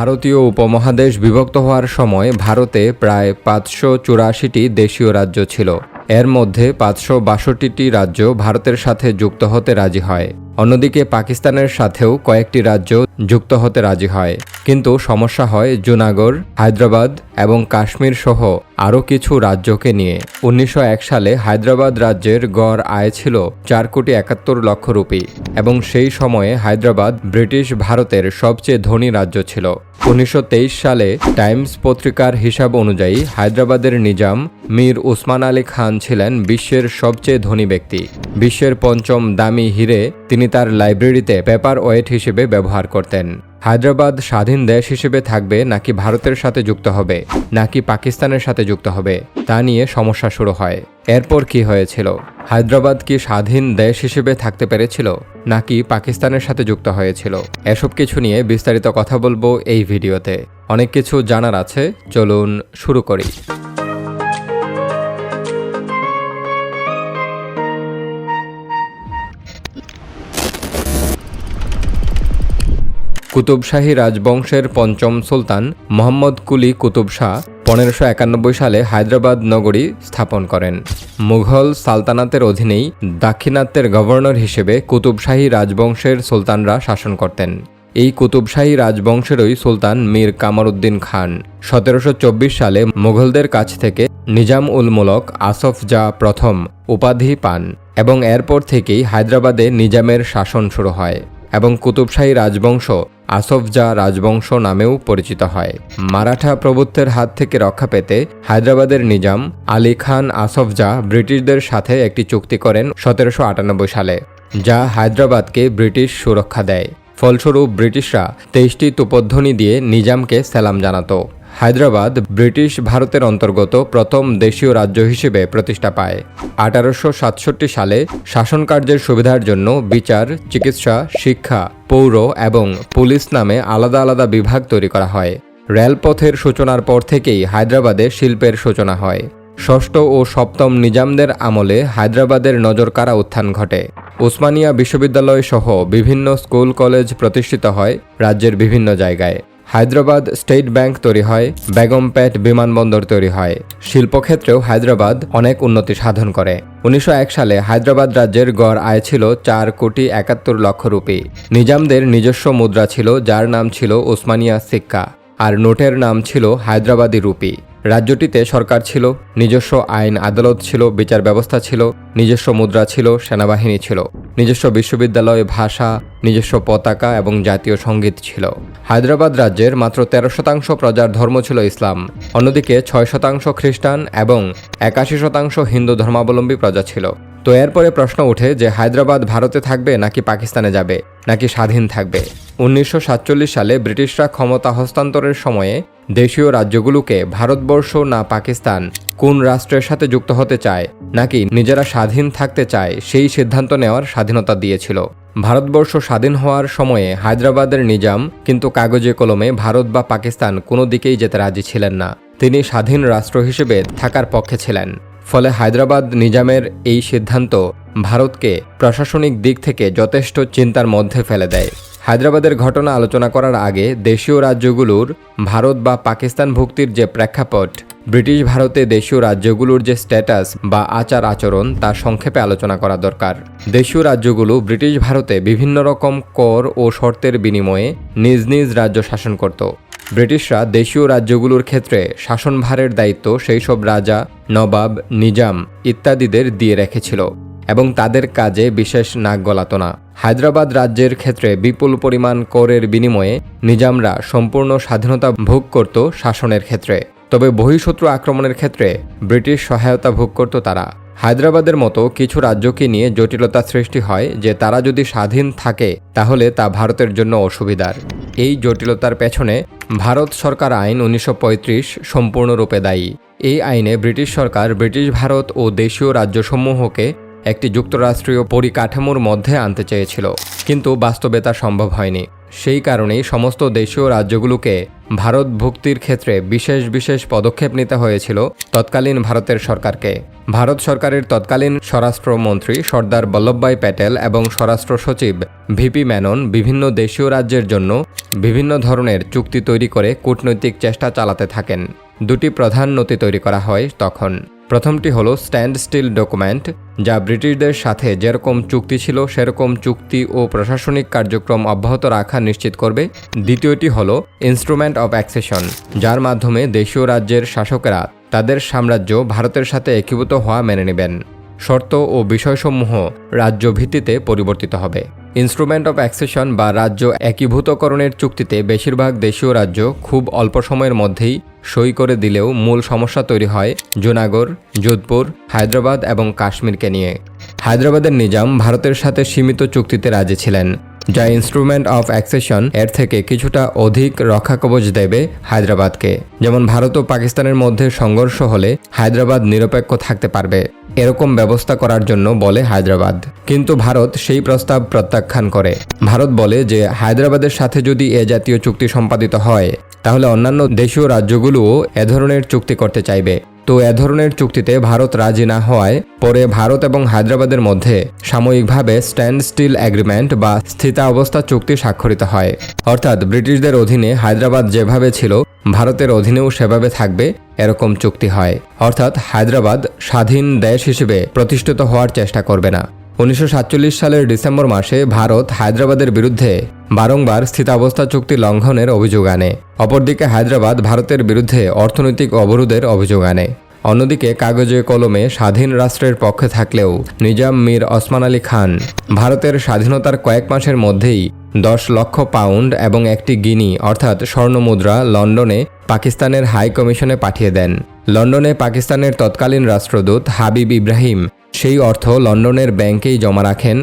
ভারতীয় উপমহাদেশ বিভক্ত হওয়ার সময় ভারতে প্রায় ৫৮৪টি দেশীয় রাজ্য ছিল। এর মধ্যে ৫৬২টি রাজ্য ভারতের সাথে যুক্ত হতে রাজি হয়। অন্যদিকে পাকিস্তানের সাথেও কয়েকটি রাজ্য যুক্ত হতে রাজি হয়। কিন্তু সমস্যা হয় জুনাগড়, হায়দ্রাবাদ এবং কাশ্মীর সহ আরও কিছু রাজ্যকে নিয়ে। ১৯০১ সালে হায়দ্রাবাদ রাজ্যের গড় আয় ছিল ৪,৭১,০০,০০০ রুপি এবং সেই সময়ে হায়দ্রাবাদ ব্রিটিশ ভারতের সবচেয়ে ধনী রাজ্য ছিল। ১৯২৩ সালে টাইমস পত্রিকার হিসাব অনুযায়ী হায়দ্রাবাদের নিজাম মীর উসমান আলী খান ছিলেন বিশ্বের সবচেয়ে ধনী ব্যক্তি। বিশ্বের পঞ্চম দামি হিরে তিনি তার লাইব্রেরিতে পেপার ওয়েট হিসেবে ব্যবহার করতেন। হায়দ্রাবাদ স্বাধীন দেশ হিসেবে থাকবে নাকি ভারতের সাথে যুক্ত হবে নাকি পাকিস্তানের সাথে যুক্ত হবে তা নিয়ে সমস্যা শুরু হয়। এরপর কি হয়েছিল? হায়দ্রাবাদ কি স্বাধীন দেশ হিসেবে থাকতে পেরেছিল নাকি পাকিস্তানের সাথে যুক্ত হয়েছিল? এসব কিছু নিয়ে বিস্তারিত কথা বলবো এই ভিডিওতে। অনেক কিছু জানার আছে, চলুন শুরু করি। কুতুব শাহী রাজবংশের পঞ্চম সুলতান মোহাম্মদ কুলি কুতুব শাহ ১৫৯১ সালে হায়দ্রাবাদ নগরী স্থাপন করেন। মুঘল সালতানাতের অধীনেই দাক্ষিণাত্যের গভর্নর হিসেবে কুতুব শাহী রাজবংশের সুলতানরা শাসন করতেন। এই কুতুব শাহী রাজবংশেরই সুলতান মীর কামার উদ্দিন খান ১৭২৪ সালে মুঘলদের কাছ থেকে নিজাম উল মুলক আসফ জাহ প্রথম উপাধি পান এবং এরপর থেকেই হায়দ্রাবাদে নিজামের শাসন শুরু হয় এবং কুতুব শাহী রাজবংশ আসফ জাহ রাজবংশ নামেও পরিচিত হয়। মারাঠা প্রভুত্বের হাত থেকে রক্ষা পেতে হায়দ্রাবাদের নিজাম আলী খান আসফ জাহ ব্রিটিশদের সাথে একটি চুক্তি করেন ১৭৯৮ সালে, যা হায়দ্রাবাদকে ব্রিটিশ সুরক্ষা দেয়। ফলস্বরূপ ব্রিটিশরা ২৩টি তোপধ্বনি দিয়ে নিজামকে সালাম জানাত। হায়দ্রাবাদ ব্রিটিশ ভারতের অন্তর্গত প্রথম দেশীয় রাজ্য হিসেবে প্রতিষ্ঠা পায়। ১৮৬৭ সালে শাসনকার্যের সুবিধার জন্য বিচার, চিকিৎসা, শিক্ষা, পৌর এবং পুলিশ নামে আলাদা আলাদা বিভাগ তৈরি করা হয়। রেলপথের সূচনার পর থেকেই হায়দ্রাবাদে শিল্পের সূচনা হয়। ষষ্ঠ ও সপ্তম নিজামদের আমলে হায়দ্রাবাদের নজরকাড়া উত্থান ঘটে। ওসমানিয়া বিশ্ববিদ্যালয় সহ বিভিন্ন স্কুল কলেজ প্রতিষ্ঠিত হয় রাজ্যের বিভিন্ন জায়গায়। হায়দ্রাবাদ স্টেট ব্যাংক তৈরি হয়, বেগমপেট বিমানবন্দর তৈরি হয়। শিল্পক্ষেত্রেও হায়দ্রাবাদ অনেক উন্নতি সাধন করে। ১৯০১ সালে হায়দ্রাবাদ রাজ্যের গড় আয় ছিল ৪,৭১,০০,০০০ রুপি। নিজামদের নিজস্ব মুদ্রা ছিল, যার নাম ছিল ওসমানিয়া সিক্কা, আর নোটের নাম ছিল হায়দ্রাবাদি রুপি। রাজ্যটিতে সরকার ছিল, নিজস্ব আইন আদালত ছিল, বিচার ব্যবস্থা ছিল, নিজস্ব মুদ্রা ছিল, সেনাবাহিনী ছিল, নিজস্ব বিশ্ববিদ্যালয়, ভাষা, নিজস্ব পতাকা এবং জাতীয় সঙ্গীত ছিল। হায়দ্রাবাদ রাজ্যের মাত্র ১৩% প্রজার ধর্ম ছিল ইসলাম। অন্যদিকে ৬% খ্রিস্টান এবং ৮১% হিন্দু ধর্মাবলম্বী প্রজা ছিল। তো এরপরে প্রশ্ন ওঠে যে হায়দ্রাবাদ ভারতে থাকবে নাকি পাকিস্তানে যাবে নাকি স্বাধীন থাকবে। ১৯৪৭ সালে ব্রিটিশরা ক্ষমতা হস্তান্তরের সময়ে দেশীয় রাজ্যগুলোকে ভারতবর্ষ না পাকিস্তান কোন রাষ্ট্রের সাথে যুক্ত হতে চায় নাকি নিজেরা স্বাধীন থাকতে চায় সেই সিদ্ধান্ত নেওয়ার স্বাধীনতা দিয়েছিল। ভারতবর্ষ স্বাধীন হওয়ার সময়ে হায়দ্রাবাদের নিজাম কিন্তু কাগজে কলমে ভারত বা পাকিস্তান কোনো দিকেই যেতে রাজি ছিলেন না। তিনি স্বাধীন রাষ্ট্র হিসেবে থাকার পক্ষে ছিলেন। ফলে হায়দ্রাবাদ নিজামের এই সিদ্ধান্ত ভারতকে প্রশাসনিক দিক থেকে যথেষ্ট চিন্তার মধ্যে ফেলে দেয়। হায়দ্রাবাদের ঘটনা আলোচনা করার আগে দেশীয় রাজ্যগুলোর ভারত বা পাকিস্তান ভুক্তির যে প্রেক্ষাপট, ব্রিটিশ ভারতে দেশীয় রাজ্যগুলোর যে স্ট্যাটাস বা আচার আচরণ তা সংক্ষেপে আলোচনা করা দরকার। দেশীয় রাজ্যগুলো ব্রিটিশ ভারতে বিভিন্ন রকম কর ও শর্তের বিনিময়ে নিজ নিজ রাজ্য শাসন করত। ব্রিটিশরা দেশীয় রাজ্যগুলোর ক্ষেত্রে শাসনভারের দায়িত্ব সেই সব রাজা, নবাব, নিজাম ইত্যাদিদের দিয়ে রেখেছিল এবং তাদের কাজে বিশেষ নাক গলাত না। হায়দ্রাবাদ রাজ্যের ক্ষেত্রে বিপুল পরিমাণ করের বিনিময়ে নিজামরা সম্পূর্ণ স্বাধীনতা ভোগ করত শাসনের ক্ষেত্রে। তবে বহিঃশত্রু আক্রমণের ক্ষেত্রে ব্রিটিশ সহায়তা ভোগ করত তারা। হায়দ্রাবাদের মতো কিছু রাজ্যকে নিয়ে জটিলতা সৃষ্টি হয় যে তারা যদি স্বাধীন থাকে তাহলে তা ভারতের জন্য অসুবিধার। এই জটিলতার পেছনে ভারত সরকার আইন ১৯৩৫ সম্পূর্ণরূপে দায়ী। এই আইনে ব্রিটিশ সরকার ব্রিটিশ ভারত ও দেশীয় রাজ্যসমূহকে একটি যুক্তরাষ্ট্রীয় পরিকাঠামোর মধ্যে আনতে চেয়েছিল, কিন্তু বাস্তবে তা সম্ভব হয়নি। সেই কারণেই সমস্ত দেশীয় রাজ্যগুলোকে ভারত ভুক্তির ক্ষেত্রে বিশেষ বিশেষ পদক্ষেপ নিতে হয়েছিল তৎকালীন ভারতের সরকারকে। ভারত সরকারের তৎকালীন স্বরাষ্ট্রমন্ত্রী সর্দার বল্লভভাই প্যাটেল এবং স্বরাষ্ট্র সচিব ভিপি মেনন বিভিন্ন দেশীয় রাজ্যের জন্য বিভিন্ন ধরনের চুক্তি তৈরি করে কূটনৈতিক চেষ্টা চালাতে থাকেন। দুটি প্রধান নথি তৈরি করা হয় তখন। প্রথমটি হলো স্ট্যান্ড স্টিল ডকুমেন্ট, যা ব্রিটিশদের সাথে যেরকম চুক্তি ছিল সেরকম চুক্তি ও প্রশাসনিক কার্যক্রম অব্যাহত রাখা নিশ্চিত করবে। দ্বিতীয়টি হলো ইনস্ট্রুমেন্ট অফ অ্যাক্সেশন, যার মাধ্যমে দেশীয় রাজ্যের শাসকেরা তাদের সাম্রাজ্য ভারতের সাথে একীভূত হওয়া মেনে নেবেন। শর্ত ও বিষয়সমূহ রাজ্য ভিত্তিতে পরিবর্তিত হবে। ইনস্ট্রুমেন্ট অফ অ্যাক্সেশন বা রাজ্য একীভূতকরণের চুক্তিতে বেশিরভাগ দেশীয় রাজ্য খুব অল্প সময়ের মধ্যেই সই করে দিলেও মূল সমস্যা তৈরি হয় জুনাগড়, যোধপুর, হায়দ্রাবাদ এবং কাশ্মীরকে নিয়ে। হায়দ্রাবাদের নিজাম ভারতের সাথে সীমিত চুক্তিতে রাজি ছিলেন, যা ইনস্ট্রুমেন্ট অফ অ্যাক্সেশন এর থেকে কিছুটা অধিক রক্ষাকবচ দেবে হায়দ্রাবাদকে। যেমন ভারত ও পাকিস্তানের মধ্যে সংঘর্ষ হলে হায়দ্রাবাদ নিরপেক্ষ থাকতে পারবে, এরকম ব্যবস্থা করার জন্য বলে হায়দ্রাবাদ। কিন্তু ভারত সেই প্রস্তাব প্রত্যাখ্যান করে। ভারত বলে যে হায়দ্রাবাদের সাথে যদি এ জাতীয় চুক্তি সম্পাদিত হয় তাহলে অন্যান্য দেশীয় রাজ্যগুলোও এ ধরনের চুক্তি করতে চাইবে। তো এ ধরনের চুক্তিতে ভারত রাজি না হওয়ায় পরে ভারত এবং হায়দ্রাবাদের মধ্যে সাময়িকভাবে স্ট্যান্ড স্টিল এগ্রিমেন্ট বা স্থিতাবস্থা চুক্তি স্বাক্ষরিত হয়। অর্থাৎ ব্রিটিশদের অধীনে হায়দ্রাবাদ যেভাবে ছিল ভারতের অধীনেও সেভাবে থাকবে, এরকম চুক্তি হয়। অর্থাৎ হায়দ্রাবাদ স্বাধীন দেশ হিসেবে প্রতিষ্ঠিত হওয়ার চেষ্টা করবে না। 1947 সালের ডিসেম্বর মাসে ভারত হায়দ্রাবাদের বিরুদ্ধে বারংবার স্থিতাবস্থা চুক্তি লঙ্ঘনের অভিযোগ আনে। অপরদিকে হায়দ্রাবাদ ভারতের বিরুদ্ধে অর্থনৈতিক অবরোধের অভিযোগ আনে। অন্যদিকে কাগজে কলমে স্বাধীন রাষ্ট্রের পক্ষে থাকলেও নিজাম মীর ওসমান আলী খান ভারতের স্বাধীনতার কয়েক মাসের মধ্যেই 10 লক্ষ পাউন্ড এবং একটি গিনি অর্থাৎ স্বর্ণমুদ্রা লন্ডনে পাকিস্তানের হাই কমিশনে পাঠিয়ে দেন। লন্ডনে পাকিস্তানের তৎকালীন রাষ্ট্রদূত হাবিব ইব্রাহিম সেই অর্থ লন্ডনের ব্যাংকেই জমা রাখেন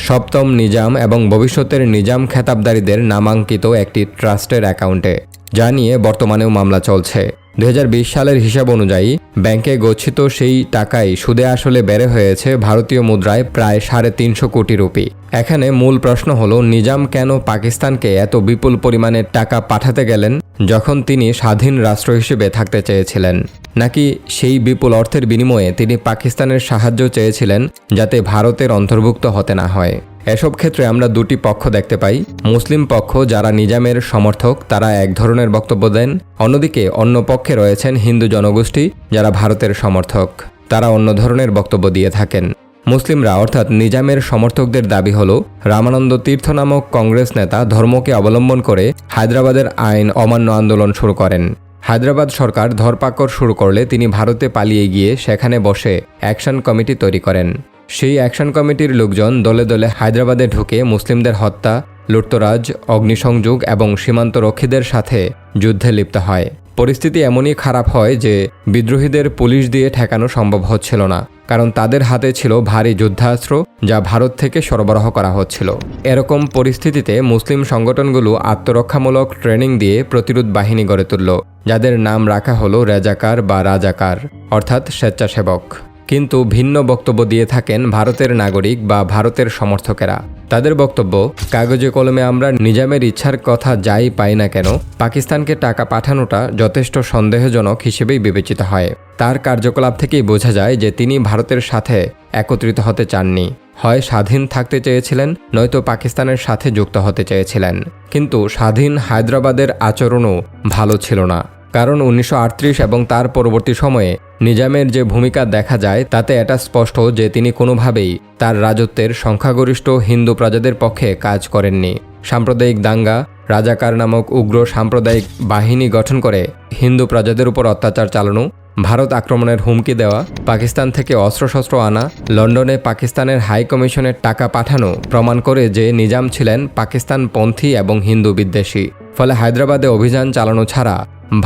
সপ্তম নিজাম এবং ভবিষ্যতের নিজাম খেতাবদারীদের নামাঙ্কিত একটি ট্রাস্টের অ্যাকাউন্টে, যা নিয়ে বর্তমানেও মামলা চলছে। 2020 সালের হিসাব অনুযায়ী ব্যাংকে গচ্ছিত সেই টাকাই সুদে আসলে বেড়ে হয়েছে ভারতীয় মুদ্রায় প্রায় 350 কোটি রুপি। এখানে মূল প্রশ্ন হলো নিজাম কেন পাকিস্তানকে এত বিপুল পরিমাণে টাকা পাঠাতে গেলেন যখন তিনি স্বাধীন রাষ্ট্র হিসেবে থাকতে চেয়েছিলেন? নাকি সেই বিপুল অর্থের বিনিময়ে তিনি পাকিস্তানের সাহায্য চেয়েছিলেন যাতে ভারতের অন্তর্ভুক্ত হতে না হয়? এসব ক্ষেত্রে আমরা দুটি পক্ষ দেখতে পাই। মুসলিম পক্ষ যারা নিজামের সমর্থক তারা এক ধরনের বক্তব্য দেন, অন্যদিকে অন্য পক্ষে রয়েছেন হিন্দু জনগোষ্ঠী যারা ভারতের সমর্থক, তারা অন্য ধরনের বক্তব্য দিয়ে থাকেন। মুসলিমরা অর্থাৎ নিজামের সমর্থকদের দাবি হল রামানন্দ তীর্থ নামক কংগ্রেস নেতা ধর্মকে অবলম্বন করে হায়দ্রাবাদের আইন অমান্য আন্দোলন শুরু করেন। হায়দ্রাবাদ সরকার ধরপাকড় শুরু করলে তিনি ভারতে পালিয়ে গিয়ে সেখানে বসে অ্যাকশন কমিটি তৈরি করেন। সেই অ্যাকশন কমিটির লোকজন দলে দলে হায়দ্রাবাদে ঢুকে মুসলিমদের হত্যা, লুটতরাজ, অগ্নিসংযোগ এবং সীমান্ত রক্ষীদের সাথে যুদ্ধে লিপ্ত হয়। পরিস্থিতি এমনই খারাপ হয় যে বিদ্রোহীদের পুলিশ দিয়ে ঠেকানো সম্ভব হচ্ছিল না, কারণ তাদের হাতে ছিল ভারী যুদ্ধাস্ত্র যা ভারত থেকে সরবরাহ করা হচ্ছিল। এরকম পরিস্থিতিতে মুসলিম সংগঠনগুলো আত্মরক্ষামূলক ট্রেনিং দিয়ে প্রতিরোধ বাহিনী গড়ে তুলল, যাদের নাম রাখা হলো রেজাকার বা রাজাকার অর্থাৎ স্বেচ্ছাসেবক। কিন্তু ভিন্ন বক্তব্য দিয়ে থাকেন ভারতের নাগরিক বা ভারতের সমর্থকেরা। তাদের বক্তব্য, কাগজে কলমে আমরা নিজামের ইচ্ছার কথা যাই পাই না কেন, পাকিস্তানকে টাকা পাঠানোটা যথেষ্ট সন্দেহজনক হিসেবেই বিবেচিত হয়। তার কার্যকলাপ থেকেই বোঝা যায় যে তিনি ভারতের সাথে একত্রিত হতে চাননি, হয় স্বাধীন থাকতে চেয়েছিলেন নয়তো পাকিস্তানের সাথে যুক্ত হতে চেয়েছিলেন। কিন্তু স্বাধীন হায়দ্রাবাদের আচরণও ভালো ছিল না, কারণ 1938 এবং তার পরবর্তী সময়ে নিজামের যে ভূমিকা দেখা যায় তাতে এটা স্পষ্ট যে তিনি কোনোভাবেই তার রাজত্বের সংখ্যাগরিষ্ঠ হিন্দু প্রজাদের পক্ষে কাজ করেননি। সাম্প্রদায়িক দাঙ্গা, রাজাকার নামক উগ্র সাম্প্রদায়িক বাহিনী গঠন করে হিন্দু প্রজাদের উপর অত্যাচার চালানো, ভারত আক্রমণের হুমকি দেওয়া, পাকিস্তান থেকে অস্ত্রশস্ত্র আনা, লন্ডনে পাকিস্তানের হাই কমিশনের টাকা পাঠানো প্রমাণ করে যে নিজাম ছিলেন পাকিস্তানপন্থী এবং হিন্দু বিদ্বেষী। ফলে হায়দ্রাবাদে অভিযান চালানো ছাড়া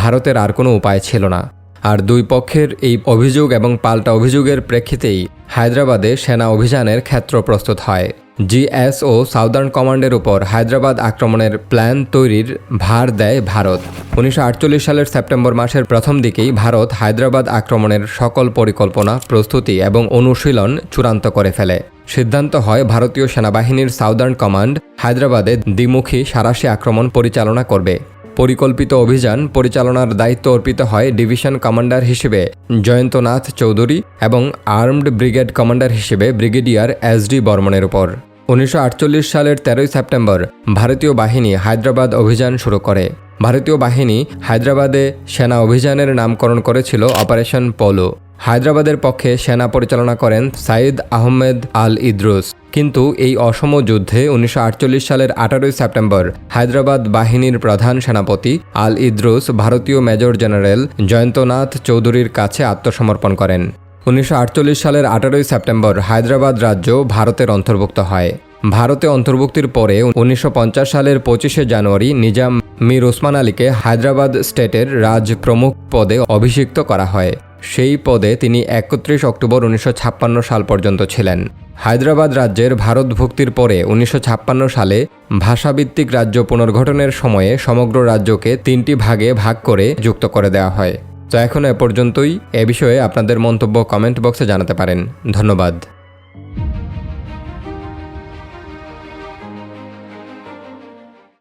ভারতের আর কোনো উপায় ছিল না। আর দুই পক্ষের এই অভিযোগ এবং পাল্টা অভিযোগের প্রেক্ষিতেই হায়দ্রাবাদে সেনা অভিযানের ক্ষেত্র প্রস্তুত হয়। জিএসও সাউদার্ন কমান্ডের উপর হায়দ্রাবাদ আক্রমণের প্ল্যান তৈরির ভার দেয় ভারত। 1948 সালের সেপ্টেম্বর মাসের প্রথম দিকেই ভারত হায়দ্রাবাদ আক্রমণের সকল পরিকল্পনা, প্রস্তুতি এবং অনুশীলন চূড়ান্ত করে ফেলে। সিদ্ধান্ত হয় ভারতীয় সেনাবাহিনীর সাউদার্ন কমান্ড হায়দ্রাবাদে দ্বিমুখী সাঁড়াশি আক্রমণ পরিচালনা করবে। পরিকল্পিত অভিযান পরিচালনার দায়িত্ব অর্পিত হয় ডিভিশন কমান্ডার হিসেবে জয়ন্তনাথ চৌধুরী এবং আর্মড ব্রিগেড কমান্ডার হিসেবে ব্রিগেডিয়ার এস.ডি. বর্মনের উপর। 1948 সালের 13 সেপ্টেম্বর ভারতীয় বাহিনী হায়দ্রাবাদ অভিযান শুরু করে। ভারতীয় বাহিনী হায়দ্রাবাদে সেনা অভিযানের নামকরণ করেছিল অপারেশন পোলো। হায়দ্রাবাদের পক্ষে সেনা পরিচালনা করেন সাইদ আহমেদ আল ইদ্রুস। কিন্তু এই অসম যুদ্ধে 1948 সালের 18 সেপ্টেম্বর হায়দ্রাবাদ বাহিনীর প্রধান সেনাপতি আল ইদ্রুস ভারতীয় মেজর জেনারেল জয়ন্তনাথ চৌধুরীর কাছে আত্মসমর্পণ করেন। 1948 সালের 18 সেপ্টেম্বর হায়দ্রাবাদ রাজ্য ভারতের অন্তর্ভুক্ত হয়। ভারতে অন্তর্ভুক্তির পরে 1950 সালের 25শে জানুয়ারি নিজাম মীর ওসমান আলীকে হায়দ্রাবাদ স্টেটের রাজ প্রমুখ পদে অভিষিক্ত করা হয়। সেই পদে তিনি 31 অক্টোবর 1956 সাল পর্যন্ত ছিলেন। হায়দ্রাবাদ রাজ্যের ভারতভুক্তির পরে 1956 সালে ভাষাভিত্তিক রাজ্য পুনর্গঠনের সময়ে সমগ্র রাজ্যকে 3টি ভাগে ভাগ করে যুক্ত করে দেওয়া হয়। তো এখন এ পর্যন্তই। এ বিষয়ে আপনাদের মন্তব্য কমেন্ট বক্সে জানাতে পারেন। ধন্যবাদ।